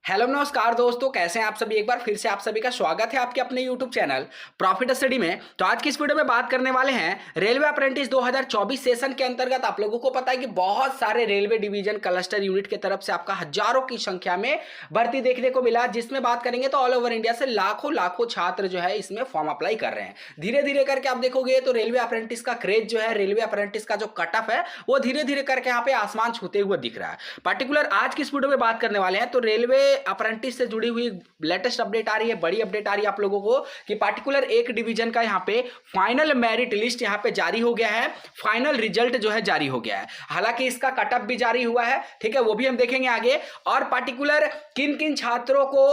Hello नमस्कार दोस्तों, कैसे हैं आप सभी। एक बार फिर से आप सभी का स्वागत है आपके अपने YouTube चैनल प्रॉफिट स्टडी में। तो आज की इस वीडियो में बात करने वाले हैं रेलवे अप्रेंटिस 2024 सेशन के अंतर्गत। आप लोगों को पता है कि बहुत सारे रेलवे डिवीजन क्लस्टर यूनिट की तरफ से आपका हजारों की संख्या में भर्ती देखने को मिला, जिसमें बात करेंगे तो ऑल ओवर इंडिया से लाखों लाखों छात्र जो है इसमें फॉर्म अप्लाई कर रहे हैं। धीरे धीरे करके आप देखोगे तो रेलवे अप्रेंटिस का क्रेज जो है, रेलवे अप्रेंटिस का जो कट ऑफ है वो धीरे धीरे करके यहाँ पे आसमान छूते हुए दिख रहा है। पर्टिकुलर आज की इस वीडियो में बात करने वाले हैं तो रेलवे अप्रेंटिस से जुड़ी हुई लेटेस्ट अपडेट आ रही है, बड़ी अपडेट आ रही है आप लोगों को कि पार्टिकुलर एक डिवीजन का यहाँ पे फाइनल मेरिट लिस्ट यहाँ पे जारी हो गया है, फाइनल रिजल्ट जो है जारी हो गया है। हालांकि इसका कटअप भी जारी हुआ है, ठीक है, वो भी हम देखेंगे आगे। और पार्टिकुलर किन किन छात्रों को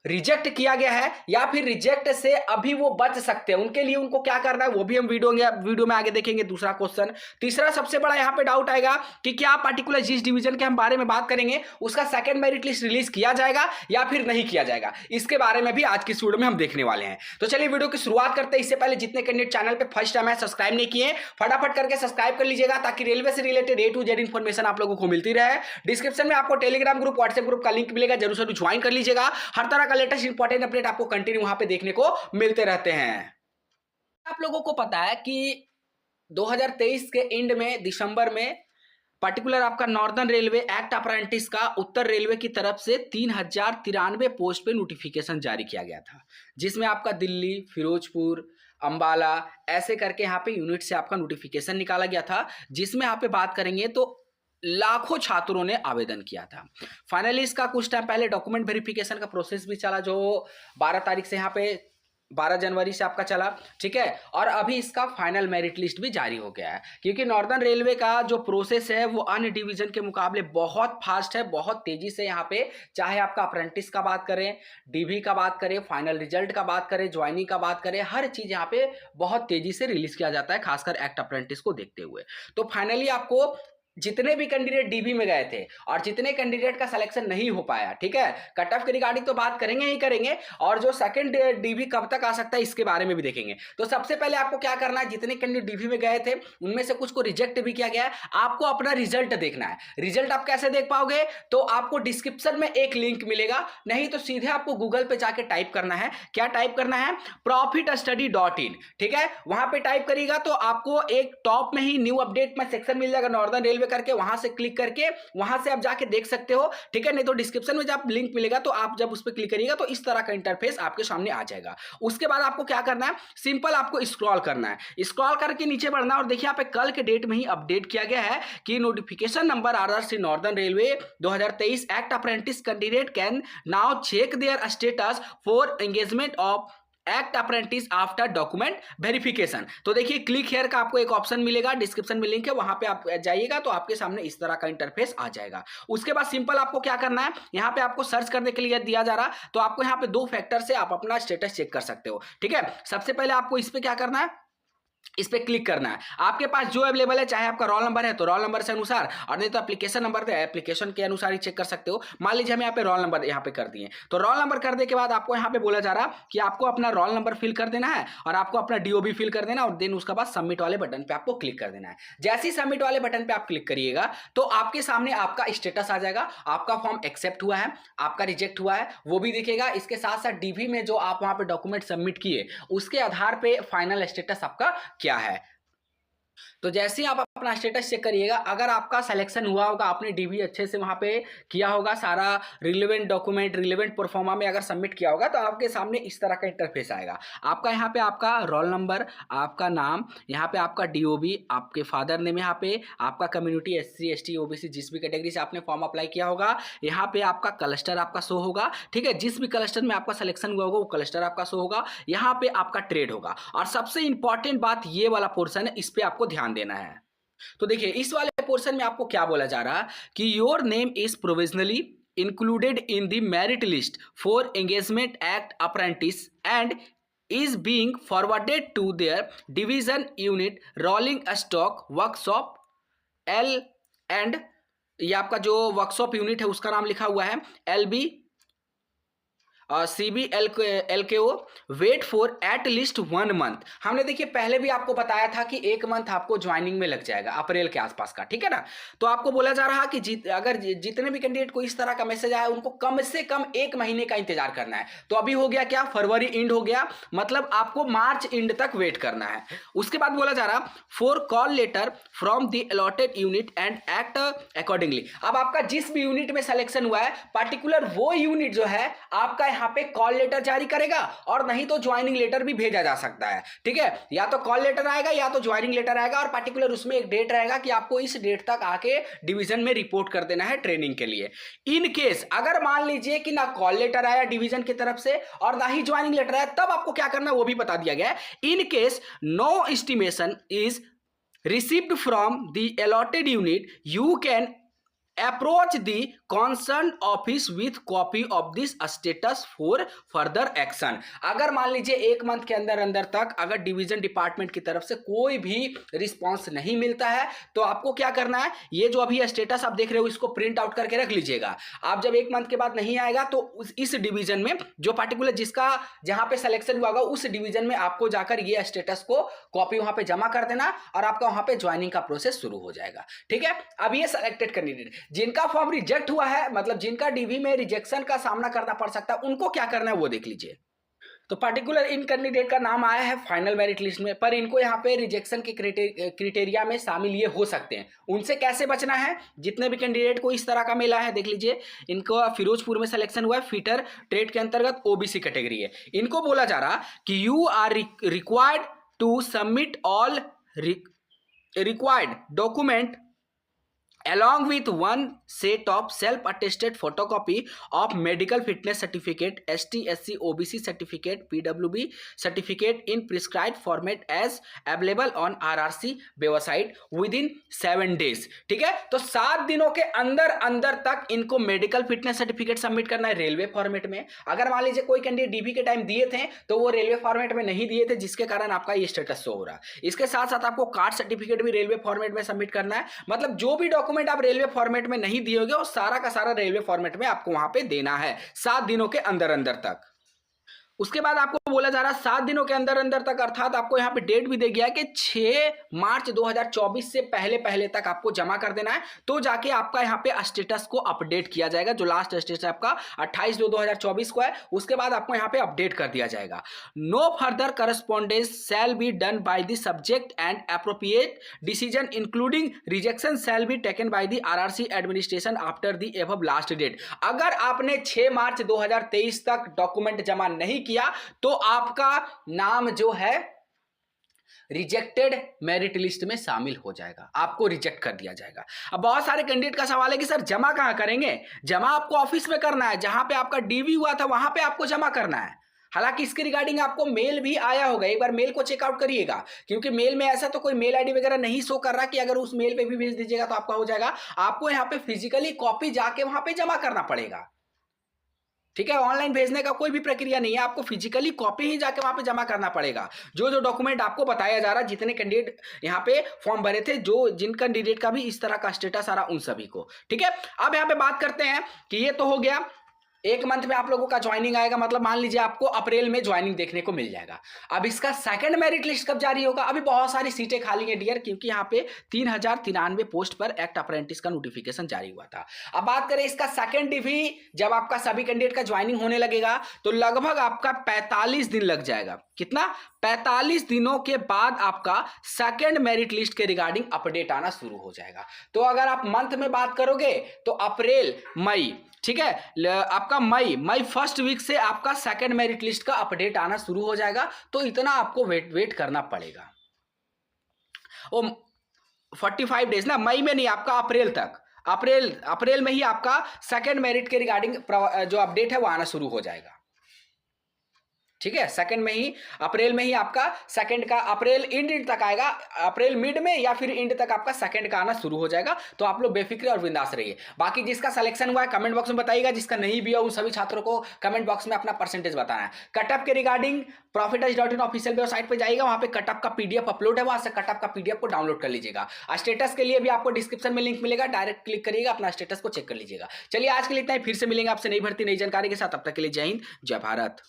रिजेक्ट किया गया है या फिर रिजेक्ट से अभी वो बच सकते हैं, उनके लिए उनको क्या करना है वो भी हम वीडियो में आगे देखेंगे। दूसरा क्वेश्चन, तीसरा सबसे बड़ा यहां पे डाउट आएगा कि क्या पार्टिकुलर जिस डिवीजन के हम बारे में बात करेंगे उसका सेकंड मेरिट लिस्ट रिलीज किया जाएगा या फिर नहीं किया जाएगा, इसके बारे में भी आज की इस वीडियो में हम देखने वाले हैं। तो चलिए वीडियो की शुरुआत करते हैं। इससे पहले जितने कैंडिडेट चैनल पे फर्स्ट टाइम है सब्सक्राइब नहीं किए, फटाफट करके सब्सक्राइब कर लीजिएगा ताकि रेलवे से related A to Z information आप लोगों को मिलती रहे। डिस्क्रिप्शन में आपको टेलीग्राम ग्रुप, व्हाट्सएप ग्रुप का लिंक मिलेगा, जरूर से ज्वाइन कर लीजिएगा। हर तरह का लेटेस्ट इंपॉर्टेंट अपडेट आपको कंटिन्यू वहां पे देखने को मिलते रहते हैं। आप लोगों को पता है कि 2023 के एंड में दिसंबर में पर्टिकुलर आपका नॉर्दर्न रेलवे एक्ट अप्रेंटिस का उत्तर रेलवे की तरफ से 3093 पोस्ट पे नोटिफिकेशन जारी किया गया था, जिसमें आपका दिल्ली, फिरोजपुर, अंबाला ऐसे करके यहाँ पे यूनिट से आपका नोटिफिकेशन निकाला गया था, जिसमें यहाँ पे बात करेंगे तो लाखों छात्रों ने आवेदन किया था। फाइनली इसका कुछ टाइम पहले डॉक्यूमेंट वेरिफिकेशन का प्रोसेस भी चला, जो 12 तारीख से यहाँ पे 12 जनवरी से आपका चला, ठीक है। और अभी इसका फाइनल मेरिट लिस्ट भी जारी हो गया है, क्योंकि नॉर्दर्न रेलवे का जो प्रोसेस है वो अन्य डिवीजन के मुकाबले बहुत फास्ट है, बहुत तेजी से यहाँ पे चाहे आपका अप्रेंटिस का बात करें, डीवी का बात करें, फाइनल रिजल्ट का बात करें, ज्वाइनिंग का बात करें, हर चीज यहाँ पे बहुत तेजी से रिलीज किया जाता है, खासकर एक्ट अप्रेंटिस को देखते हुए। तो फाइनली आपको जितने भी कैंडिडेट डीबी में गए थे और जितने कैंडिडेट का सिलेक्शन नहीं हो पाया, ठीक है, कट ऑफ के रिगार्डिंग तो बात करेंगे ही करेंगे, और जो सेकंड डीबी कब तक आ सकता है इसके बारे में भी देखेंगे। तो सबसे पहले आपको क्या करना है, जितने कैंडिडेट डीबी में गए थे उनमें से कुछ को रिजेक्ट भी किया गया है, आपको अपना रिजल्ट देखना है। रिजल्ट आप कैसे देख पाओगे, तो आपको डिस्क्रिप्शन में एक लिंक मिलेगा, नहीं तो सीधे आपको गूगल पे जाके टाइप करना है। क्या टाइप करना है, profitstudy.in, ठीक है, वहां पे टाइप करिएगा तो आपको एक टॉप में ही न्यू अपडेट में सेक्शन मिल जाएगा नॉर्दर्न रेलवे करके, वहां से क्लिक करके वहां से आप जाके देख सकते हो, ठीक है। नहीं तो डिस्क्रिप्शन में जब लिंक मिलेगा तो आप जब उस पर क्लिक करिएगा तो इस तरह का इंटरफेस आपके सामने आ जाएगा। उसके बाद आपको क्या करना है, सिंपल आपको स्क्रॉल करना है, स्क्रॉल करके नीचे बढ़ना है और देखिए यहाँ पे कल के डेट में ही अपडेट किया गया है कि notification number RRC northern railway 2023 act apprentice candidate can now check their status for engagement of act apprentice after document verification. तो देखिए क्लिक हियर का आपको एक ऑप्शन मिलेगा, डिस्क्रिप्शन में लिंक है, वहां पे आप जाइएगा तो आपके सामने इस तरह का इंटरफेस आ जाएगा। उसके बाद सिंपल आपको क्या करना है, यहाँ पे आपको सर्च करने के लिए दिया जा रहा, तो आपको यहाँ पे 2 फैक्टर से आप अपना स्टेटस चेक कर सकते हो, ठीक है। सबसे पहले आपको इस पे क्या करना है, इस पे क्लिक करना है। आपके पास जो अवेलेबल है, चाहे आपका रोल नंबर है तो रोल नंबर से अनुसार, और नहीं तो एप्लीकेशन नंबर है, एप्लीकेशन के अनुसार ही चेक कर सकते हो। मान लीजिए हम यहाँ पे रोल नंबर यहाँ पे कर दिए, तो रोल नंबर करने के बाद आपको यहाँ पे बोला जा रहा कि आपको अपना रोल नंबर फिल कर देना है और आपको अपना DOB फिल कर देना, और देन उसके बाद सबमिट वाले बटन पे आपको क्लिक कर देना है। जैसे ही सबमिट वाले बटन पे आप क्लिक करिएगा तो आपके सामने आपका स्टेटस आ जाएगा, आपका फॉर्म एक्सेप्ट हुआ है, आपका रिजेक्ट हुआ है वो भी दिखेगा। इसके साथ साथ डीवी में जो आप वहां पे डॉक्यूमेंट सबमिट किए उसके आधार पे फाइनल स्टेटस आपका क्या है। तो जैसे ही आप अपना स्टेटस चेक करिएगा, अगर आपका सिलेक्शन हुआ होगा, आपने डीवी अच्छे से वहां पे किया होगा, सारा रिलेवेंट डॉक्यूमेंट रिलेवेंट परफॉर्मा में अगर सबमिट किया होगा, तो आपके सामने इस तरह का इंटरफेस आएगा। आपका यहाँ पे आपका रोल नंबर, आपका नाम, यहाँ पे आपका DOB, आपके फादर नेम, यहाँ पे आपका कम्युनिटी SC ST OBC जिस भी कैटेगरी से आपने फॉर्म अप्लाई किया होगा, यहाँ पे आपका क्लस्टर आपका शो होगा, ठीक है, जिस भी क्लस्टर में आपका सिलेक्शन हुआ होगा वो क्लस्टर आपका शो होगा, यहाँ पे आपका ट्रेड होगा। और सबसे इंपॉर्टेंट बात ये वाला पोर्शन है, इस पे आपको ध्यान देना है। तो देखिए इस वाले पोर्शन में आपको क्या बोला जा रहा है कि your name is provisionally included in the merit list for engagement act apprentice and is being forwarded to their division unit rolling stock workshop L and ये आपका जो वर्कशॉप यूनिट है उसका नाम लिखा हुआ है LB CBLKO wait for at least 1 month. हमने देखिए पहले भी आपको बताया था कि 1 मंथ आपको ज्वाइनिंग में लग जाएगा अप्रैल के आसपास का, ठीक है ना। तो आपको बोला जा रहा कि अगर जितने भी कैंडिडेट को इस तरह का मैसेज आया उनको कम से कम 1 महीने का इंतजार करना है। तो अभी हो गया क्या, फरवरी एंड हो गया, मतलब आपको मार्च एंड तक वेट करना है। उसके बाद बोला जा रहा for call letter from the allotted unit and act accordingly. अब आपका जिस भी यूनिट में सिलेक्शन हुआ है पार्टिकुलर वो यूनिट जो है आपका यहाँ पे कॉल लेटर जारी करेगा, और नहीं तो ज्वाइनिंग लेटर भी भेजा जा सकता है, ठीक है। या तो कॉल लेटर आएगा या तो ज्वाइनिंग लेटर आएगा, और पार्टिकुलर उसमें एक डेट रहेगा कि आपको इस डेट तक आके डिवीजन में रिपोर्ट कर देना है ट्रेनिंग के लिए। इन केस अगर मान लीजिए कि ना कॉल लेटर आया डिवीजन की तरफ से और ना ही ज्वाइनिंग लेटर आया, तब आपको क्या करना है वो भी बता दिया गया है। In case no estimation is received from the allotted unit, you can approach the concerned office with copy of this status for further action। अगर मान लीजिए 1 मंथ के अंदर अंदर तक अगर डिवीजन डिपार्टमेंट की तरफ से कोई भी रिस्पांस नहीं मिलता है तो आपको क्या करना है, ये जो अभी स्टेटस आप देख रहे हो इसको प्रिंट आउट करके रख लीजिएगा। आप जब 1 मंथ के बाद नहीं आएगा तो इस डिवीजन में जो पार्टिकुलर जिसका जहां पे सिलेक्शन हुआ होगा उस डिवीजन में आपको जाकर ये स्टेटस को कॉपी वहां पे जमा कर देना और आपका वहां पे ज्वाइनिंग का प्रोसेस शुरू हो जाएगा, ठीक है। अब ये सिलेक्टेड कैंडिडेट जिनका फॉर्म रिजेक्ट हुआ है, मतलब जिनका डीवी में रिजेक्शन का सामना करना पड़ सकता है, उनको क्या करना है वो देख लीजिए। तो पार्टिकुलर इन कैंडिडेट का नाम आया है फाइनल मेरिट लिस्ट में, पर इनको यहाँ पे रिजेक्शन के क्राइटेरिया में शामिल ये हो सकते हैं। उनसे कैसे बचना है, जितने भी कैंडिडेट को इस तरह का मिला है देख लीजिए, इनको फिरोजपुर में सिलेक्शन हुआ है, फिटर ट्रेड के अंतर्गत ओबीसी कैटेगरी है। इनको बोला जा रहा कि you are required to submit all required document along with one set of self-attested photocopy of medical fitness certificate, ST, SC, OBC certificate, PWB certificate in prescribed format as available on RRC website within 7 days, ठीक है। तो 7 दिनों के अंदर अंदर तक इनको medical fitness certificate submit करना है रेलवे फॉर्मेट में। अगर मान लीजिए कोई कैंडिडेट डीबी के टाइम दिए थे तो वो रेलवे फॉर्मेट में नहीं दिए थे, जिसके कारण आपका ये स्टेटस शो हो रहा है। इसके साथ साथ आपको कार्ड सर्टिफिकेट भी रेलवे फॉर्मेट में सबमिट करना है, मतलब जो भी डॉक्यूमेंट आप रेलवे फॉर्मेट में नहीं दिए होंगे वो सारा का सारा रेलवे फॉर्मेट में आपको वहां पे देना है 7 दिनों के अंदर अंदर तक। उसके बाद आपको बोला जा रहा है 7 दिनों के अंदर अंदर तक, अर्थात आपको यहाँ पे डेट भी दे गया कि 6 मार्च 2024 से पहले पहले तक आपको जमा कर देना है, तो जाके आपका यहाँ पे स्टेटस को अपडेट किया जाएगा। जो लास्ट स्टेटस आपका 28/2/2024 को है उसके बाद आपको यहाँ पे अपडेट कर दिया जाएगा। No further correspondence shall be done by the subject and appropriate decision including rejection shall be taken by the RRC administration after the above last date. अगर आपने 6 मार्च 2023 तक डॉक्यूमेंट जमा नहीं किया तो आपका नाम जो है रिजेक्टेड मेरिट लिस्ट में शामिल हो जाएगा, आपको रिजेक्ट कर दिया जाएगा। अब बहुत सारे कैंडिडेट का सवाल है कि सर जमा कहां करेंगे? जमा आपको ऑफिस में करना है, जहां पे आपका डीवी हुआ था वहां पे आपको जमा करना है। हालांकि इसके रिगार्डिंग आपको मेल भी आया होगा, एक बार मेल को चेकआउट करिएगा, क्योंकि मेल में ऐसा तो कोई मेल आईडी वगैरह नहीं शो कर रहा कि अगर उस मेल पे भी भेज दीजिएगा तो आपका हो जाएगा। आपको यहाँ पे फिजिकली कॉपी जाके वहां पे जमा करना पड़ेगा, ठीक है। ऑनलाइन भेजने का कोई भी प्रक्रिया नहीं है, आपको फिजिकली कॉपी ही जाके वहां पे जमा करना पड़ेगा। जो जो डॉक्यूमेंट आपको बताया जा रहा है, जितने कैंडिडेट यहाँ पे फॉर्म भरे थे, जो जिन कैंडिडेट का भी इस तरह का स्टेटस आ रहा उन सभी को, ठीक है। अब यहाँ पे बात करते हैं कि ये तो हो गया 1 मंथ में आप लोगों का ज्वाइनिंग आएगा, मतलब मान लीजिए आपको अप्रैल में ज्वाइनिंग देखने को मिल जाएगा। अब इसका सेकंड मेरिट लिस्ट कब जारी होगा? अभी बहुत सारी सीटें खाली हैं डियर, क्योंकि यहाँ पे 3093 पोस्ट पर एक्ट अप्रेंटिस का नोटिफिकेशन जारी हुआ था। अब बात करें इसका सेकंड डीवी, जब आपका सभी कैंडिडेट का ज्वाइनिंग होने लगेगा तो लगभग आपका 45 दिन लग जाएगा। कितना? 45 दिनों के बाद आपका सेकंड मेरिट लिस्ट के रिगार्डिंग अपडेट आना शुरू हो जाएगा। तो अगर आप मंथ में बात करोगे तो अप्रैल मई, ठीक है, आपका मई फर्स्ट वीक से आपका सेकंड मेरिट लिस्ट का अपडेट आना शुरू हो जाएगा। तो इतना आपको वेट करना पड़ेगा। वो 45 डेज ना, मई में नहीं, आपका अप्रैल तक, अप्रैल में ही आपका सेकंड मेरिट के रिगार्डिंग जो अपडेट है वो आना शुरू हो जाएगा। ठीक है, सेकंड में ही, अप्रैल में ही आपका सेकंड का, अप्रैल एंड तक आएगा, अप्रैल मिड में या फिर एंड तक आपका सेकंड का आना शुरू हो जाएगा। तो आप लोग बेफिक्र और बिंदास रहिए। बाकी जिसका सिलेक्शन हुआ है कमेंट बॉक्स में बताइएगा, जिसका नहीं भी हुआ उन सभी छात्रों को कमेंट बॉक्स में अपना परसेंटेज बताना है। कटअप के रिगार्डिंग प्रॉफिटच.इन ऑफिशियल वेबसाइट पर जाइएगा, वहां पे कटअप का पीडीएफ अपलोड है, वहां से कटअप का पीडीएफ को डाउनलोड कर लीजिएगा। स्टेटस के लिए भी आपको डिस्क्रिप्शन में लिंक मिलेगा, डायरेक्ट क्लिक करिएगा, अपना स्टेटस को चेक कर लीजिएगा। चलिए आज के लिए इतना ही, फिर से मिलेंगे आपसे नई भर्ती नई जानकारी के साथ, तब तक के लिए जय हिंद जय भारत।